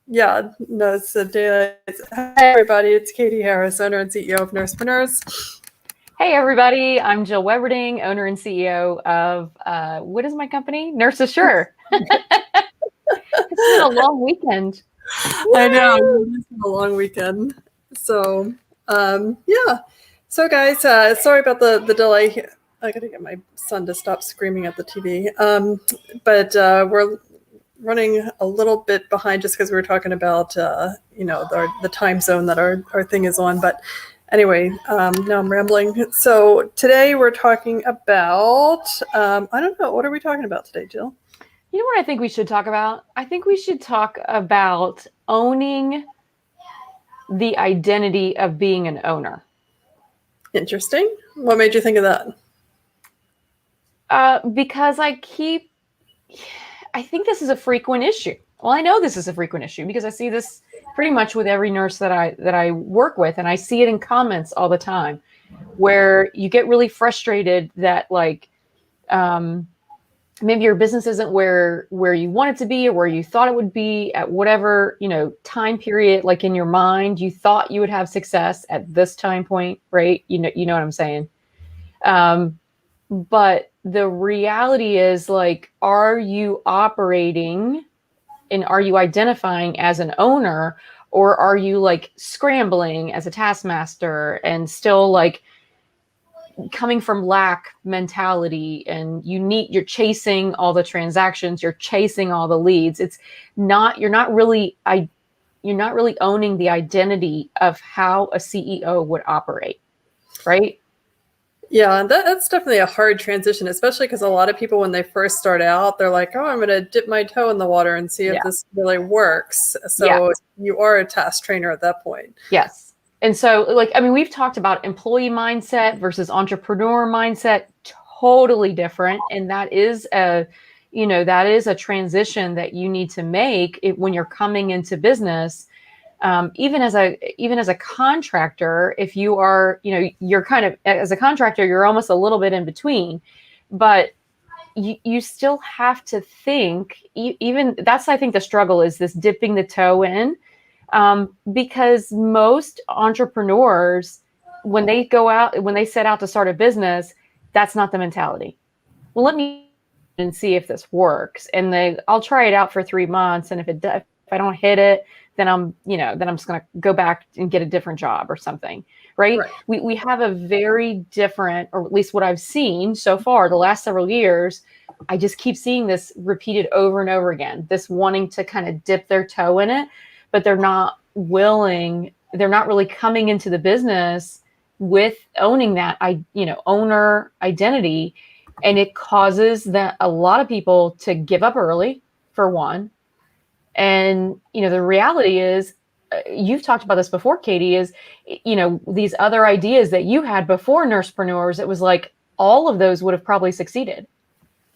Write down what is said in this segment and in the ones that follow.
Yeah, no, it's the daily. Hi, everybody. It's Katie Harris, owner and CEO of Nurspreneurs. Hey, everybody. I'm Jill Weberding, owner and CEO of, what is my company? Nurse Assure. It's been a long weekend. I know, it's been a long weekend. So, yeah. So, guys, sorry about the delay here. I got to get my son to stop screaming at the TV. But we're running a little bit behind just because we were talking about, the time zone that our thing is on. But anyway, now I'm rambling. So today we're talking about, I don't know, what are we talking about today, Jill? You know what I think we should talk about? I think we should talk about owning the identity of being an owner. Interesting. What made you think of that? Because I think this is a frequent issue. Well, I know this is a frequent issue because I see this pretty much with every nurse that I work with, and I see it in comments all the time, where you get really frustrated that maybe your business isn't where you want it to be or where you thought it would be at whatever time period, like in your mind you thought you would have success at this time point, right? You know what I'm saying. But the reality is, like, are you operating and are you identifying as an owner, or are you like scrambling as a taskmaster and still like coming from lack mentality, and you're chasing all the transactions, you're chasing all the leads. You're not really owning the identity of how a CEO would operate, right? Yeah, that's definitely a hard transition, especially because a lot of people, when they first start out, they're like, oh, I'm going to dip my toe in the water and see if this really works. So you are a task trainer at that point. Yes. And so, we've talked about employee mindset versus entrepreneur mindset, totally different. And that is a transition that you need to make when you're coming into business. Even as a contractor, if you are, you're kind of, as a contractor, you're almost a little bit in between, but you still have to think, even that's, I think the struggle is this dipping the toe in, because most entrepreneurs, when they set out to start a business, that's not the mentality. Well, let me and see if this works, and I'll try it out for 3 months, and if I don't hit it, then I'm just going to go back and get a different job or something, right? We have a very different, or at least what I've seen so far the last several years, I just keep seeing this repeated over and over again, this wanting to kind of dip their toe in it, but they're not really coming into the business with owning that owner identity. And it causes a lot of people to give up early, for one. And, the reality is, you've talked about this before, Katie, is, these other ideas that you had before Nurspreneurs, it was like all of those would have probably succeeded,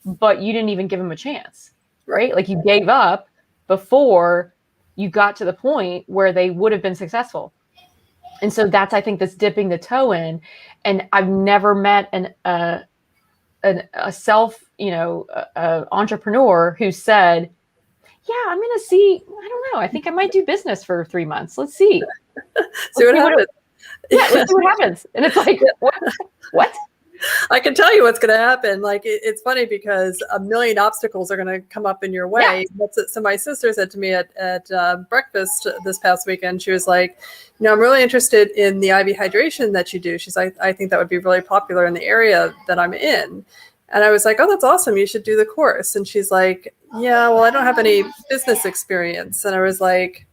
but you didn't even give them a chance, right? Like, you gave up before you got to the point where they would have been successful. And so that's, I think, this dipping the toe in. And I've never met a entrepreneur who said, yeah, I'm going to see, I don't know, I think I might do business for 3 months. Let's see. See what happens. Let's see what happens. And it's like, what? I can tell you what's going to happen. Like, it's funny because a million obstacles are going to come up in your way. Yeah. So my sister said to me at breakfast this past weekend, she was like, I'm really interested in the IV hydration that you do. She's like, I think that would be really popular in the area that I'm in. And I was like, oh, that's awesome. You should do the course. And she's like, yeah, well, I don't have any business experience. And I was like,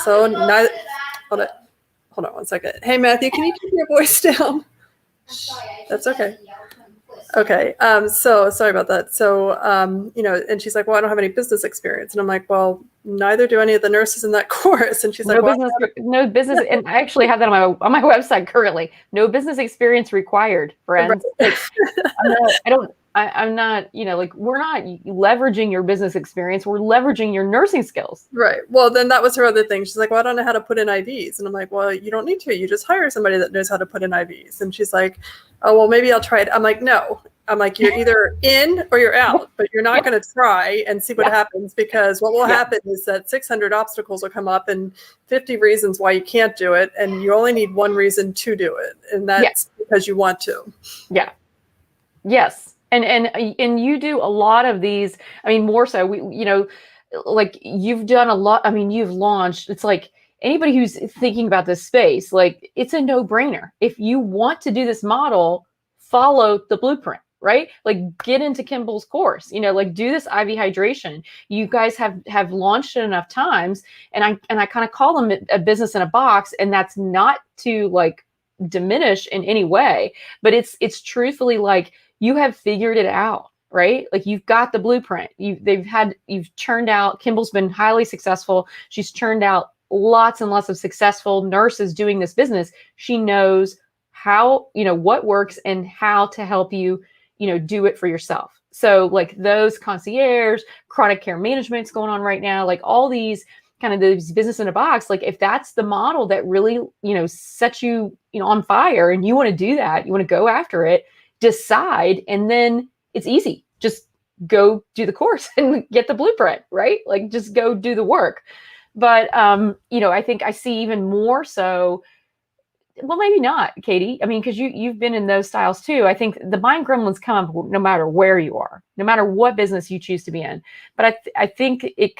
so neither. Hold on 1 second. Hey, Matthew, can you keep your voice down? That's okay. Okay. So sorry about that. So, and she's like, well, I don't have any business experience. And I'm like, well, neither do any of the nurses in that course. And she's like, no business. And I actually have that on my website currently. No business experience required, friends. Right. Like, I'm not, we're not leveraging your business experience. We're leveraging your nursing skills. Right. Well, then that was her other thing. She's like, well, I don't know how to put in IVs. And I'm like, well, you don't need to. You just hire somebody that knows how to put in IVs. And she's like, oh, well, maybe I'll try it. I'm like, no, I'm like, you're either in or you're out, but you're not Yeah. going to try and see what happens, because what will Yeah. happen is that 600 obstacles will come up and 50 reasons why you can't do it. And you only need one reason to do it. And that's because you want to. Yeah. Yes. And you do a lot of these. I mean, more so, like you've done a lot. I mean, you've launched, it's like anybody who's thinking about this space, like it's a no-brainer. If you want to do this model, follow the blueprint, right? Like get into Kimball's course, like do this IV hydration. You guys have launched it enough times, and I kind of call them a business in a box, and that's not to like diminish in any way, but it's truthfully like you have figured it out, right? Like you've got the blueprint. You've churned out, Kimball's been highly successful. She's churned out lots and lots of successful nurses doing this business. She knows how, what works and how to help you, do it for yourself. So like those concierge, chronic care management's going on right now, like all these kind of these business in a box, like if that's the model that really, sets you, on fire, and you want to do that, you want to go after it, decide, and then it's easy. Just go do the course and get the blueprint, right? Like just go do the work. But I think I see even more so, well, maybe not, Katie. I mean, because you've been in those styles too. I think the mind gremlins come up no matter where you are, no matter what business you choose to be in. But I think it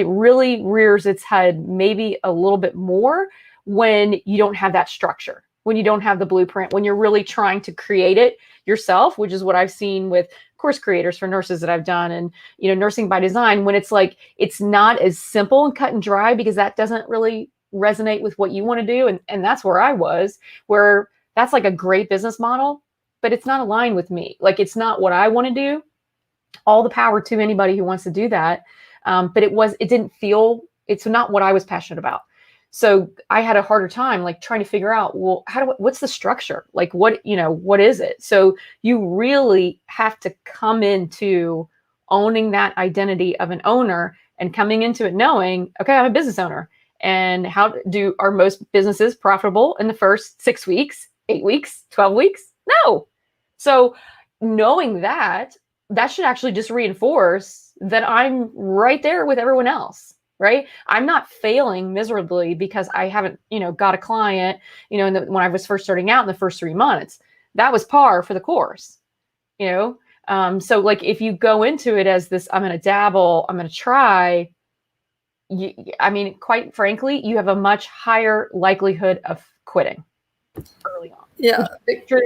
really rears its head maybe a little bit more when you don't have that structure, when you don't have the blueprint, when you're really trying to create it yourself, which is what I've seen with course creators for nurses that I've done, and nursing by design, when it's like it's not as simple and cut and dry, because that doesn't really resonate with what you want to do. And that's where I was, where that's like a great business model, but it's not aligned with me. Like it's not what I want to do. All the power to anybody who wants to do that. But it's not what I was passionate about. So I had a harder time like trying to figure out, well, what's the structure? Like what is it? So you really have to come into owning that identity of an owner, and coming into it knowing, okay, I'm a business owner. And are most businesses profitable in the first 6 weeks, 8 weeks, 12 weeks? No. So knowing that should actually just reinforce that I'm right there with everyone else, right? I'm not failing miserably because I haven't, got a client, when I was first starting out in the first 3 months. That was par for the course, so like if you go into it as this, I'm going to dabble, I'm going to try, quite frankly, you have a much higher likelihood of quitting early on. Yeah. True.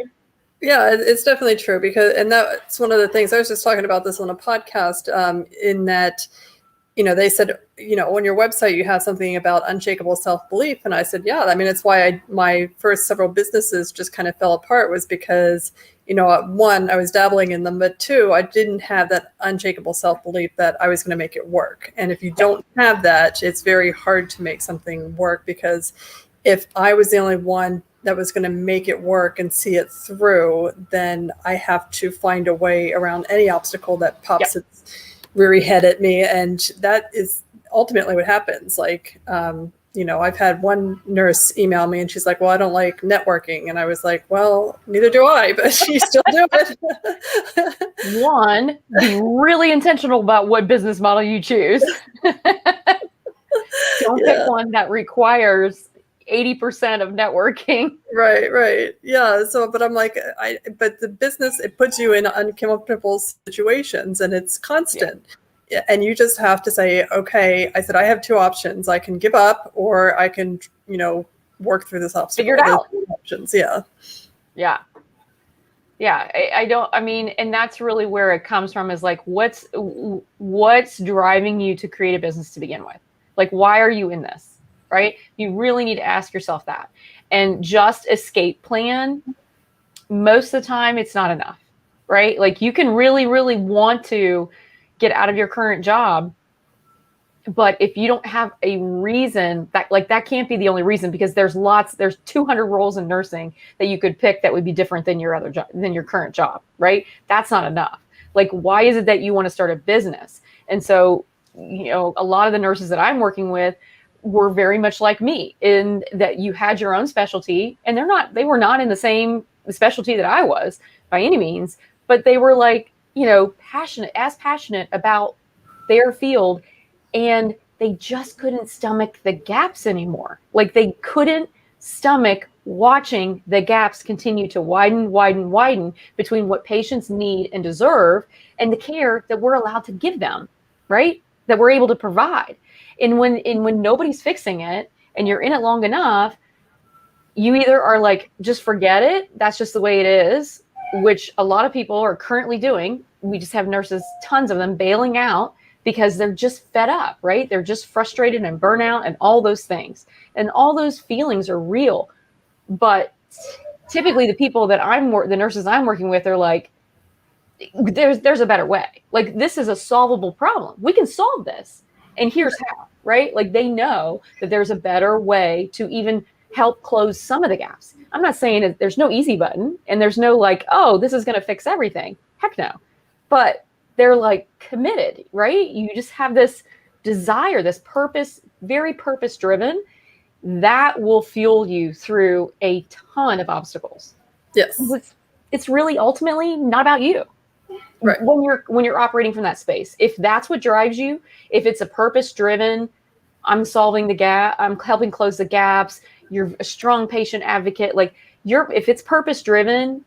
Yeah, it's definitely true, and that's one of the things I was just talking about this on a podcast, in that, they said, on your website, you have something about unshakable self-belief. And I said, yeah, it's why my first several businesses just kind of fell apart, was because, one, I was dabbling in them, but two, I didn't have that unshakable self-belief that I was going to make it work. And if you don't have that, it's very hard to make something work, because if I was the only one that was going to make it work and see it through, then I have to find a way around any obstacle that pops its reary head at me. And that is ultimately what happens. Like, I've had one nurse email me and she's like, well, I don't like networking. And I was like, well, neither do I, but you still do it. One, be really intentional about what business model you choose. Don't pick one that requires 80% of networking. Right. Yeah. So, but I'm like, but the business, it puts you in uncomfortable situations, and it's constant. Yeah. And you just have to say, okay, I said, I have two options. I can give up, or I can, work through this obstacle. Figure it out. Options. Yeah. And that's really where it comes from, is like, what's driving you to create a business to begin with? Like, why are you in this? Right? You really need to ask yourself that. And just escape plan, most of the time, it's not enough, right? Like you can really, really want to get out of your current job, but if you don't have a reason, that can't be the only reason, because there's 200 roles in nursing that you could pick that would be different than your other job, than your current job, right? That's not enough. Like, why is it that you want to start a business? And so, a lot of the nurses that I'm working with were very much like me, in that you had your own specialty, and they were not in the same specialty that I was by any means, but they were like, passionate about their field, and they just couldn't stomach the gaps anymore. Like they couldn't stomach watching the gaps continue to widen between what patients need and deserve and the care that we're allowed to give them, right? That we're able to provide. And when nobody's fixing it and you're in it long enough, you either are like, just forget it, that's just the way it is, which a lot of people are currently doing. We just have nurses, tons of them, bailing out because they're just fed up, right? They're just frustrated and burnout and all those things. And all those feelings are real. But typically the people that the nurses I'm working with are like, there's a better way. Like, this is a solvable problem. We can solve this. And here's how, right? Like, they know that there's a better way to even help close some of the gaps. I'm not saying that there's no easy button and there's no like, oh, this is going to fix everything. Heck no. But they're like committed, right? You just have this desire, this purpose, very purpose driven, that will fuel you through a ton of obstacles. Yes. It's really ultimately not about you. Right. When you're operating from that space, if that's what drives you, if it's a purpose driven, I'm solving the gap, I'm helping close the gaps, you're a strong patient advocate, like if it's purpose driven,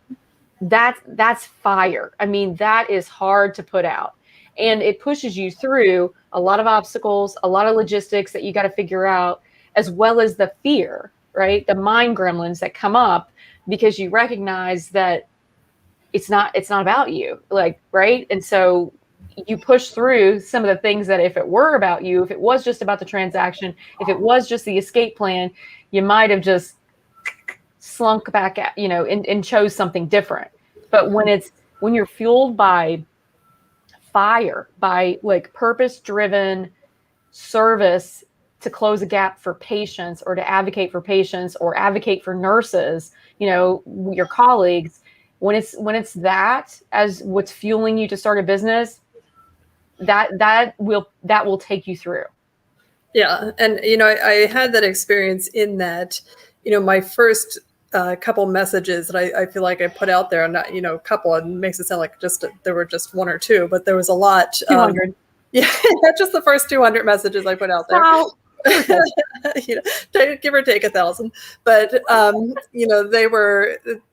that's fire. I mean, that is hard to put out. And it pushes you through a lot of obstacles, a lot of logistics that you got to figure out, as well as the fear, right? The mind gremlins that come up because you recognize that it's not about you, like, right? And so you push through some of the things that if it were about you, if it was just about the transaction, if it was just the escape plan, you might have just slunk back at, and chose something different. But when you're fueled by fire, by like purpose-driven service to close a gap for patients or to advocate for patients or advocate for nurses, your colleagues, when it's that as what's fueling you to start a business, that will take you through. Yeah. And, I had that experience in that, my first couple messages that I feel like I put out there, and not, a couple, it makes it sound like there were just one or two, but there was a lot. 200. Yeah, just the first 200 messages I put out there. Wow. Give or take 1,000, but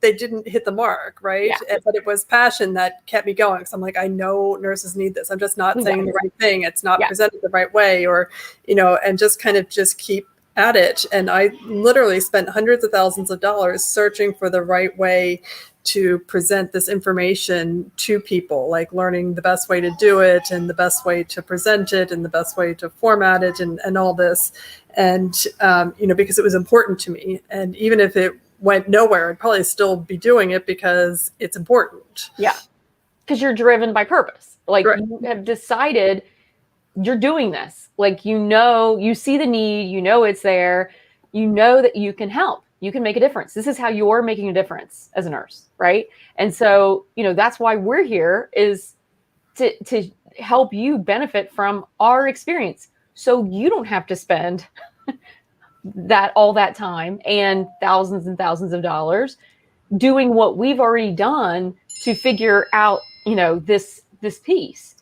they didn't hit the mark, right? Yeah. But it was passion that kept me going. So I'm like, I know nurses need this. I'm just not saying the right thing. It's not presented the right way, or and just kind of just keep at it. And I literally spent hundreds of thousands of dollars searching for the right way to present this information to people, like learning the best way to do it and the best way to present it and the best way to format it and all this. And, because it was important to me. And even if it went nowhere, I'd probably still be doing it because it's important. Yeah. Because you're driven by purpose. Like, right. You have decided you're doing this. Like, you see the need, it's there, that you can help. You can make a difference. This is how you're making a difference as a nurse, right? And so, that's why we're here, is to help you benefit from our experience. So you don't have to spend all that time and thousands of dollars doing what we've already done to figure out, this piece.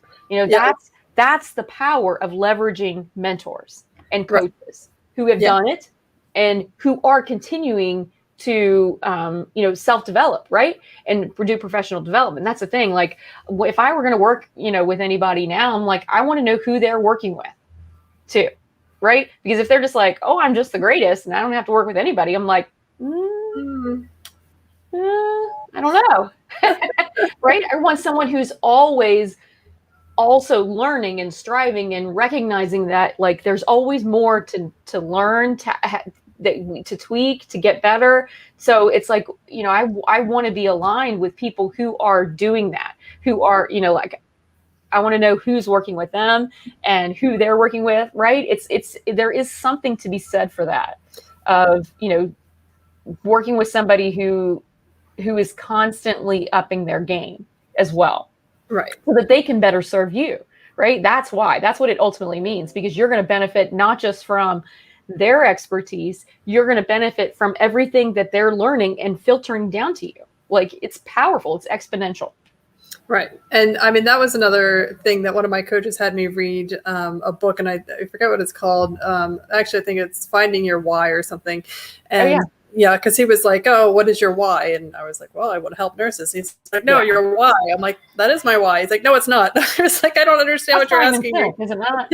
That's the power of leveraging mentors and coaches who have done it and who are continuing to, self-develop, right? And do professional development. That's the thing. Like, if I were going to work, with anybody now, I'm like, I want to know who they're working with too, right? Because if they're just like, oh, I'm just the greatest and I don't have to work with anybody, I'm like, I don't know. Right? I want someone who's always also learning and striving and recognizing that, like, there's always more to learn, to tweak, to get better. So it's like, I want to be aligned with people who are doing that, who are, like, I want to know who's working with them and who they're working with, right? There is something to be said for that, of, working with somebody who is constantly upping their game as well. Right. So that they can better serve you, right? That's what it ultimately means, because you're going to benefit not just from their expertise, you're going to benefit from everything that they're learning and filtering down to you. Like, it's powerful. It's exponential. Right. And I mean, that was another thing that one of my coaches had me read a book, and I forget what it's called. Actually, I think it's Finding Your Why or something. Oh yeah. And yeah, because he was like, "Oh, what is your why?" And I was like, "Well, I want to help nurses." He's like, "No, Yeah. your why." I'm like, "That is my why." He's like, "No, it's not." I was like, "I don't understand That's what you're Simon asking Sinek, me." is it not?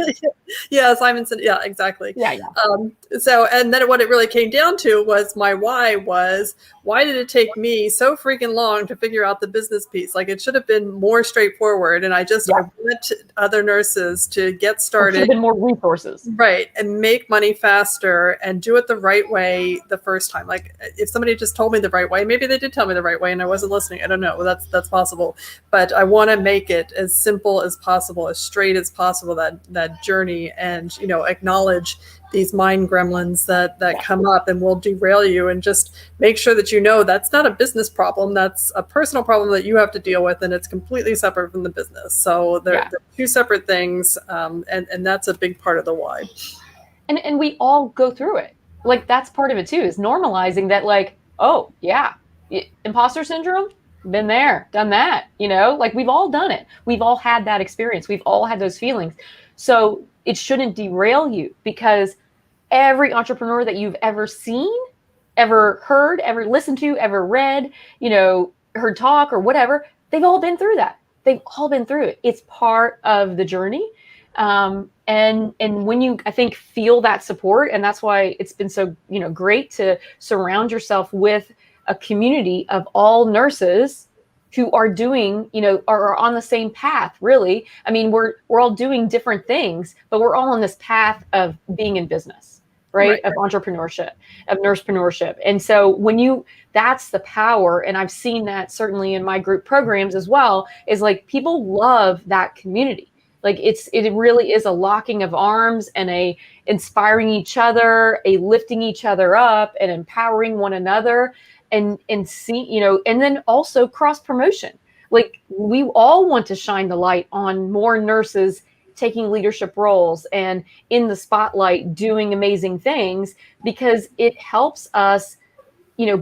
Yeah, Simonson. Yeah, exactly. Yeah, yeah. So, and then what it really came down to was my why was, why did it take me so freaking long to figure out the business piece? Like, it should have been more straightforward. And I Yeah. want other nurses to get There should have started. been more resources. Right. And make money faster and do it the right way the first time. Like, if somebody just told me the right way, maybe they did tell me the right way and I wasn't listening. I don't know. That's possible. But I want to make it as simple as possible, as straight as possible, that journey, and, acknowledge these mind gremlins that Yeah. come up and will derail you, and just make sure that that's not a business problem. That's a personal problem that you have to deal with, and it's completely separate from the business. So they're two separate things, and that's a big part of the why. And we all go through it. Like, that's part of it too, is normalizing that, like, oh yeah, imposter syndrome, been there, done that, like, we've all done it. We've all had that experience. We've all had those feelings. So it shouldn't derail you, because every entrepreneur that you've ever seen, ever heard, ever listened to, ever read, heard talk or whatever, they've all been through that. They've all been through it. It's part of the journey. And when you, I think, feel that support, and that's why it's been so, great to surround yourself with a community of all nurses who are doing, are on the same path, really. I mean, we're all doing different things, but we're all on this path of being in business, right? Of entrepreneurship, of nursepreneurship. And so that's the power. And I've seen that certainly in my group programs as well, is like, people love that community. Like, it really is a locking of arms and a inspiring each other, a lifting each other up and empowering one another, and see, and then also cross promotion. Like, we all want to shine the light on more nurses taking leadership roles and in the spotlight doing amazing things, because it helps us,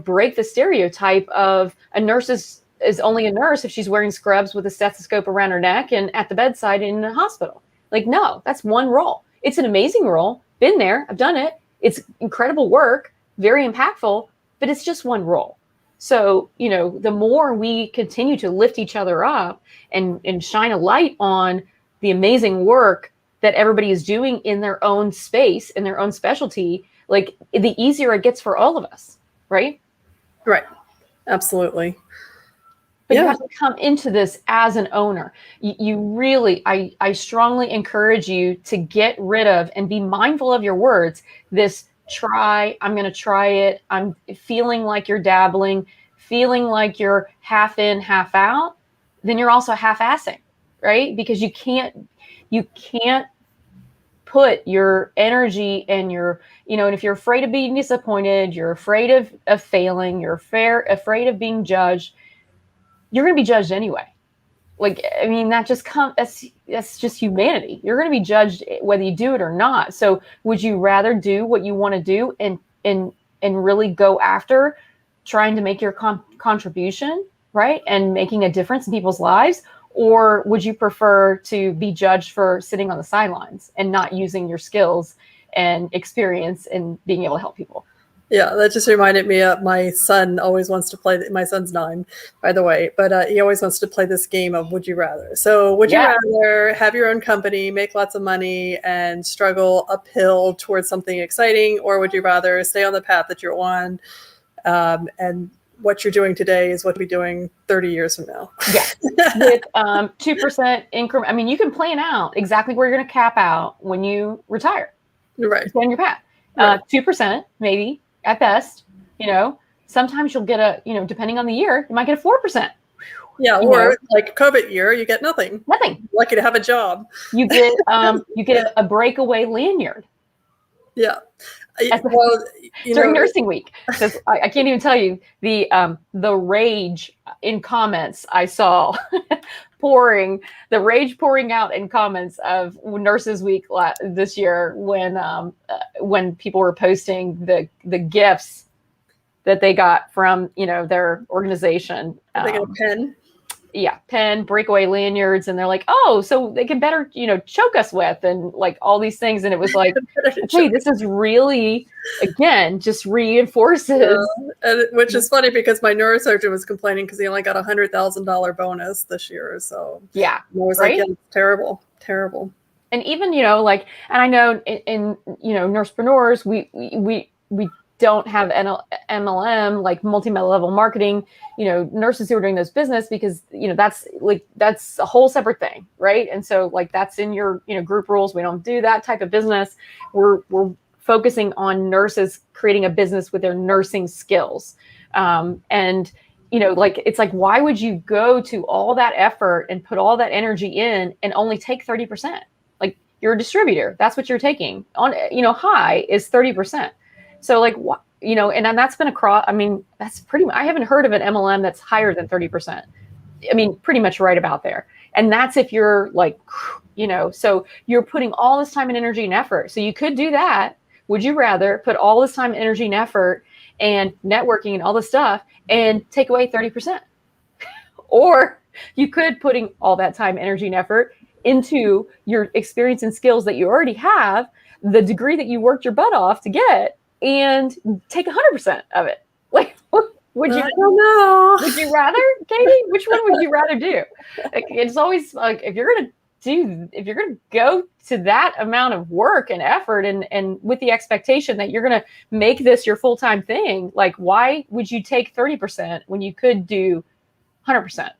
break the stereotype of a nurse is only a nurse if she's wearing scrubs with a stethoscope around her neck and at the bedside in a hospital. Like, no, that's one role. It's an amazing role. Been there, I've done it. It's incredible work, very impactful, but it's just one role. So, the more we continue to lift each other up and shine a light on the amazing work that everybody is doing in their own space, in their own specialty, like, the easier it gets for all of us, right? Right. Absolutely. But you have to come into this as an owner. You really, I strongly encourage you to get rid of and be mindful of your words. I'm going to try it. I'm feeling like you're dabbling, feeling like you're half in, half out. Then you're also half-assing, right? Because you can't put your energy and your, and if you're afraid of being disappointed, you're afraid of failing, you're afraid of being judged, you're going to be judged anyway. Like, I mean, that's just humanity. You're going to be judged whether you do it or not. So would you rather do what you want to do and really go after trying to make your contribution, right? And making a difference in people's lives? Or would you prefer to be judged for sitting on the sidelines and not using your skills and experience and being able to help people? Yeah, that just reminded me of my son always wants to play. My son's 9, by the way, but he always wants to play this game of Would You Rather. So would you rather have your own company, make lots of money, and struggle uphill towards something exciting? Or would you rather stay on the path that you're on, and what you're doing today is what you'll be doing 30 years from now? Yeah. With 2% increment. I mean, you can plan out exactly where you're going to cap out when you retire. Right. Stay on your path. 2% maybe at best. Sometimes you'll get depending on the year, you might get a 4%. Yeah, or like COVID year, you get nothing. Nothing. You're lucky to have a job. You get a breakaway lanyard. Yeah. Well, during nursing week, because I can't even tell you the rage in comments I saw pouring out in comments of Nurses Week this year when people were posting the gifts that they got from their organization. They get a pen. pen, breakaway lanyards, and they're like, oh, so they can better, choke us with, and like all these things. And it was like, okay, this is really, again, just reinforces. Which is funny because my neurosurgeon was complaining because he only got $100,000 bonus this year. So yeah, I was like, yeah, it's terrible. And even, and I know in nursepreneurs, we don't have MLM, like multi-level marketing, nurses who are doing this business, because, that's a whole separate thing. Right. And so like, that's in your, group rules. We don't do that type of business. We're focusing on nurses creating a business with their nursing skills. And, it's like, why would you go to all that effort and put all that energy in and only take 30%? Like, you're a distributor. That's what you're taking on, high is 30%. So like, what, and then that's been across, I mean, that's I haven't heard of an MLM that's higher than 30%. I mean, pretty much right about there. And that's if you're like, so you're putting all this time and energy and effort. So you could do that. Would you rather put all this time, energy, and effort and networking and all this stuff and take away 30%? Or you could putting all that time, energy, and effort into your experience and skills that you already have, the degree that you worked your butt off to get, and take 100% of it. Like, would you? I don't know. Would you rather, Katie? Which one would you rather do? Like, it's always like, if you're gonna go to that amount of work and effort, and with the expectation that you're gonna make this your full-time thing, like, why would you take 30% when you could do 100%?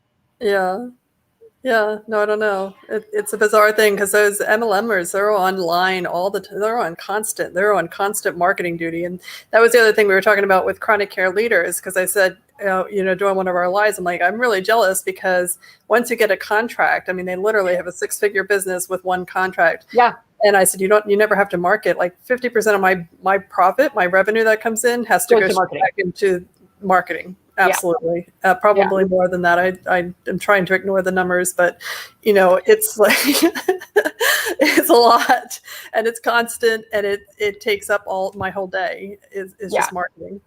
Yeah, no, I don't know. It's a bizarre thing because those MLMers, they're online all the time. They're on constant marketing duty. And that was the other thing we were talking about with chronic care leaders, because I said, during one of our lives, I'm like, I'm really jealous because once you get a contract, I mean, they literally have a 6-figure business with one contract. Yeah. And I said, you never have to market. Like 50% of my profit, my revenue that comes in has to go back into marketing. Absolutely. Probably more than that. I am trying to ignore the numbers, but it's like, it's a lot, and it's constant, and it takes up my whole day is just marketing.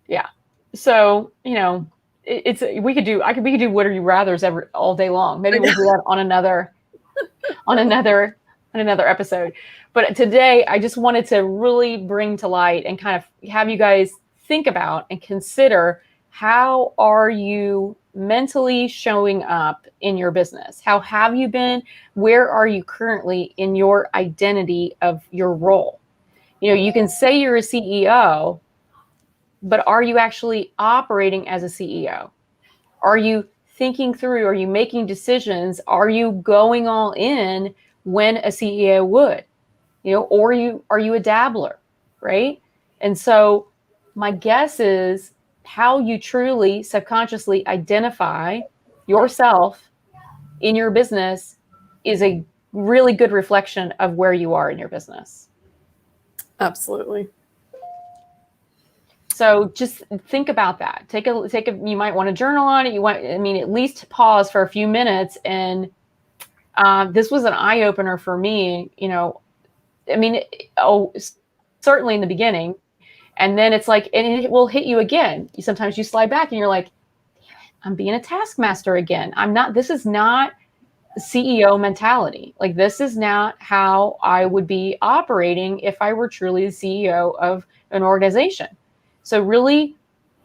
Yeah. So, we could do what are you rather's all day long. Maybe we'll do that on another episode. But today I just wanted to really bring to light and kind of have you guys think about and consider, how are you mentally showing up in your business? How have you been? Where are you currently in your identity of your role? You can say you're a CEO, but are you actually operating as a CEO? Are you thinking through? Are you making decisions? Are you going all in when a CEO would? Or are you a dabbler, right? And so my guess is, how you truly subconsciously identify yourself in your business is a really good reflection of where you are in your business. Absolutely. So just think about that. You might want to journal on it. At least pause for a few minutes. And this was an eye opener for me, certainly in the beginning. And then it's like, and it will hit you again. Sometimes you slide back and you're like, I'm being a taskmaster again. This is not CEO mentality. Like, this is not how I would be operating if I were truly the CEO of an organization. So really,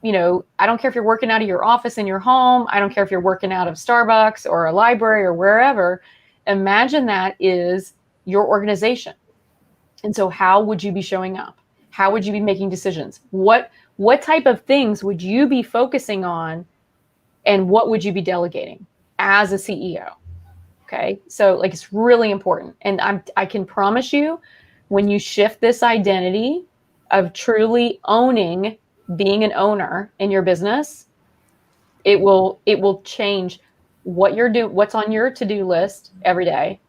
I don't care if you're working out of your office in your home. I don't care if you're working out of Starbucks or a library or wherever. Imagine that is your organization. And so how would you be showing up? How would you be making decisions? What type of things would you be focusing on, and what would you be delegating as a CEO? Okay. So like, it's really important. And I can promise you, when you shift this identity of truly owning, being an owner in your business, it will change what you're doing, what's on your to-do list every day,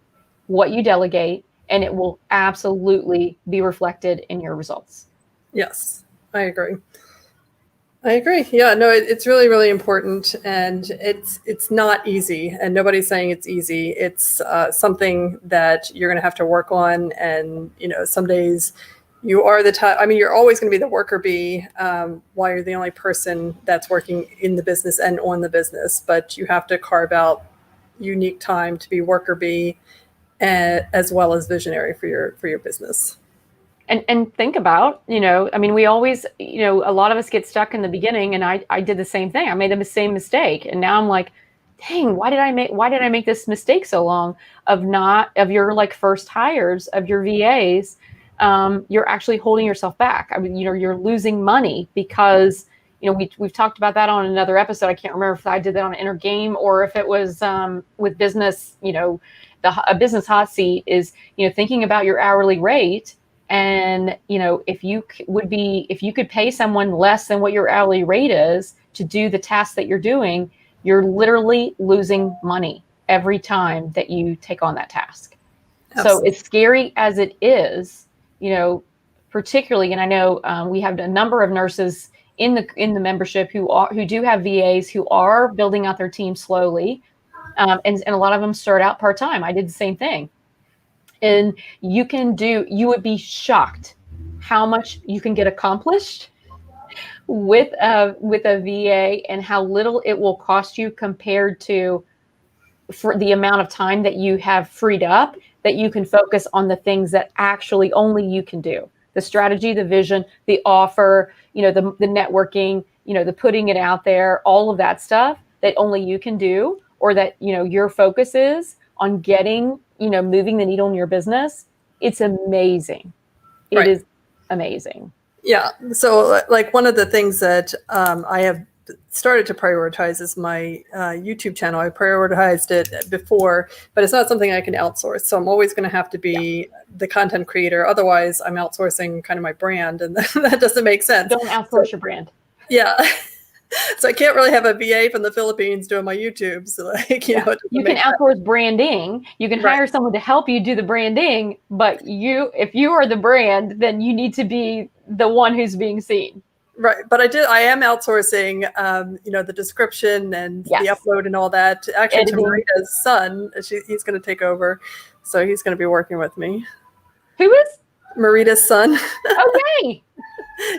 what you delegate, and it will absolutely be reflected in your results. Yes, I agree. Yeah, no, it's really, really important, and it's not easy, and nobody's saying it's easy. It's something that you're going to have to work on, and some days You are the type, I mean, you're always going to be the worker bee while you're the only person that's working in the business and on the business, but you have to carve out unique time to be worker bee as well as visionary for your business. And think about, I mean, we always, a lot of us get stuck in the beginning, and I did the same thing. I made the same mistake. And now I'm like, dang, why did I make this mistake so long of your like first hires of your VAs? You're actually holding yourself back. I mean, you're losing money because, we've talked about that on another episode. I can't remember if I did that on Innergame or if it was with business, a business hot seat is, thinking about your hourly rate. And, if you could pay someone less than what your hourly rate is to do the task that you're doing, you're literally losing money every time that you take on that task. Absolutely. So as scary as it is, particularly, and I know we have a number of nurses in the membership who do have VAs who are building out their team slowly. And a lot of them start out part-time. I did the same thing. And you would be shocked how much you can get accomplished with a VA and how little it will cost you compared to for the amount of time that you have freed up that you can focus on the things that actually only you can do. The strategy, the vision, the offer, the networking, the putting it out there, all of that stuff that only you can do, or that, your focus is on getting, moving the needle in your business. It's amazing. It is amazing. Yeah. So like one of the things that I have started to prioritize is my YouTube channel. I prioritized it before, but it's not something I can outsource. So I'm always going to have to be the content creator. Otherwise, I'm outsourcing kind of my brand, and that doesn't make sense. Don't outsource your brand. Yeah. So I can't really have a VA from the Philippines doing my YouTube. So like, you can outsource branding. You can hire someone to help you do the branding, but if you are the brand, then you need to be the one who's being seen. Right. But I am outsourcing, the description and the upload and all that actually to Marita's son. He's going to take over. So he's going to be working with me. Who is? Marita's son. Okay.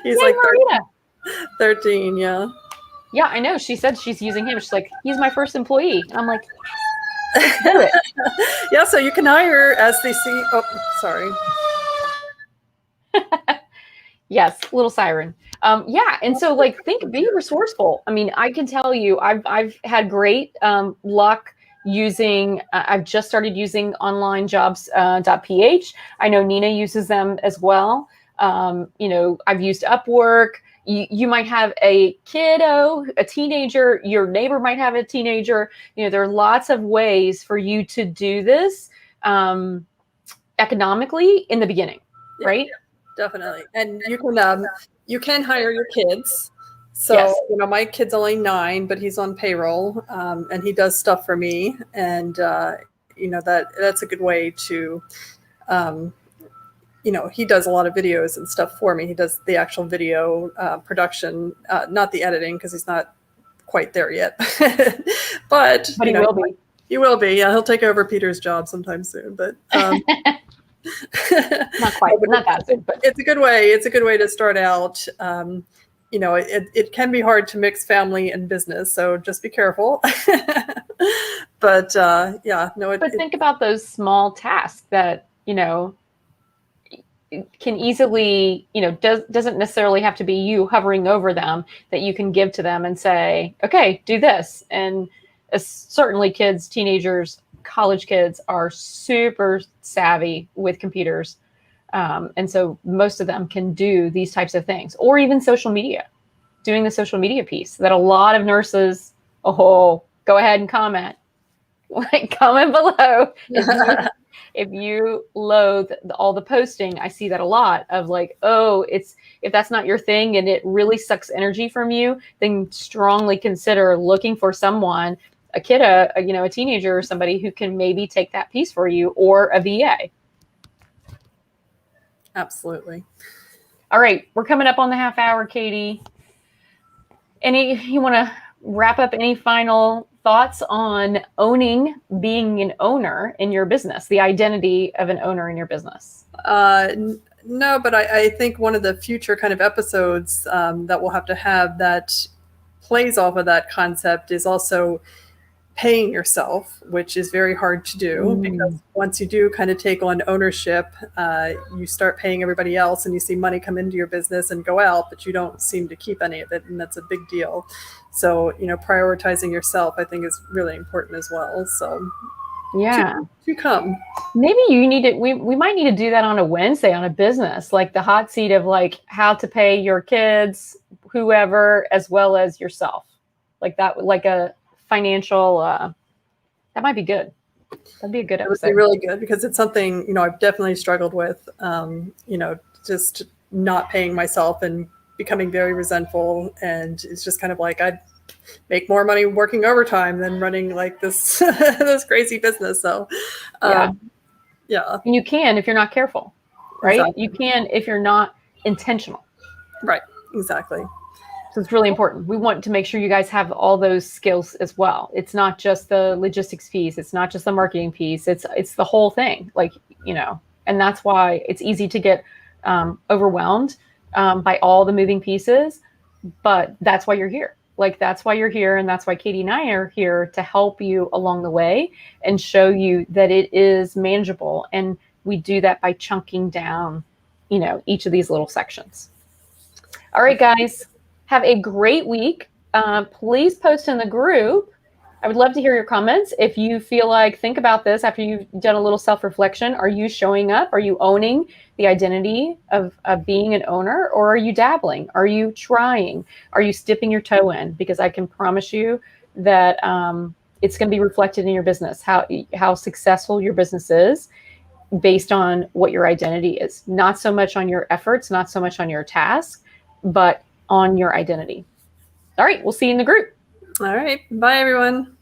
He's like 13. Yeah. Yeah, I know. She said she's using him. She's like, he's my first employee. And I'm like, let's do it. Yeah, so you can hire as they see. Oh, sorry. Yes, little siren. Yeah, and so like be resourceful. I mean, I can tell you, I've had great luck using. I've just started using onlinejobs.ph. I know Nina uses them as well. I've used Upwork. You might have a kiddo, a teenager, your neighbor might have a teenager. There are lots of ways for you to do this economically in the beginning, right? Yeah, definitely. And you can hire your kids. So, my kid's only 9, but he's on payroll and he does stuff for me. And, that's a good way to, he does a lot of videos and stuff for me. He does the actual video production, not the editing because he's not quite there yet. but he will be. He will be. Yeah, he'll take over Peter's job sometime soon. But not quite, not that soon. But it's a good way. It's a good way to start out. It can be hard to mix family and business, so just be careful. But But think about those small tasks that can easily, doesn't necessarily have to be you hovering over them, that you can give to them and say, okay, do this. And certainly kids, teenagers, college kids are super savvy with computers. And so most of them can do these types of things, or even social media, doing the social media piece that a lot of nurses, go ahead and comment. Comment below. If you loathe all the posting, I see that a lot of like, if that's not your thing and it really sucks energy from you, then strongly consider looking for someone, a kiddo, a teenager or somebody who can maybe take that piece for you, or a VA. Absolutely. All right. We're coming up on the half hour, Katie. You want to wrap up any final thoughts on being an owner in your business, the identity of an owner in your business? No, but I think one of the future kind of episodes that we'll have to have that plays off of that concept is also paying yourself, which is very hard to do because Mm. once you do kind of take on ownership, you start paying everybody else and you see money come into your business and go out, but you don't seem to keep any of it. And that's a big deal. So, prioritizing yourself, I think, is really important as well. So, Yeah. to come. Maybe you need to, we might need to do that on a Wednesday on a business, like the hot seat of like how to pay your kids, whoever, as well as yourself. Like that, like a financial, that might be good. That'd be a good It would be episode. really good because it's something, I've definitely struggled with, just not paying myself and becoming very resentful. And it's just kind of like I'd make more money working overtime than running like this this crazy business. So, Yeah. Yeah, And you can if you're not careful, right? exactly. You can if you're not intentional. Right, exactly. So it's really important. We want to make sure you guys have all those skills as well. It's not just the logistics piece. It's not just the marketing piece. It's the whole thing. Like, and that's why it's easy to get overwhelmed by all the moving pieces. But that's why you're here. Like, that's why you're here. And that's why Katie and I are here to help you along the way and show you that it is manageable. And we do that by chunking down, each of these little sections. All right, guys, have a great week. Please post in the group. I would love to hear your comments. If you feel like, think about this after you've done a little self-reflection. Are you showing up? Are you owning the identity of being an owner, or are you dabbling? Are you trying? Are you dipping your toe in? Because I can promise you that it's going to be reflected in your business, how successful your business is based on what your identity is. Not so much on your efforts, not so much on your task, but on your identity. All right, we'll see you in the group. All right. Bye, everyone.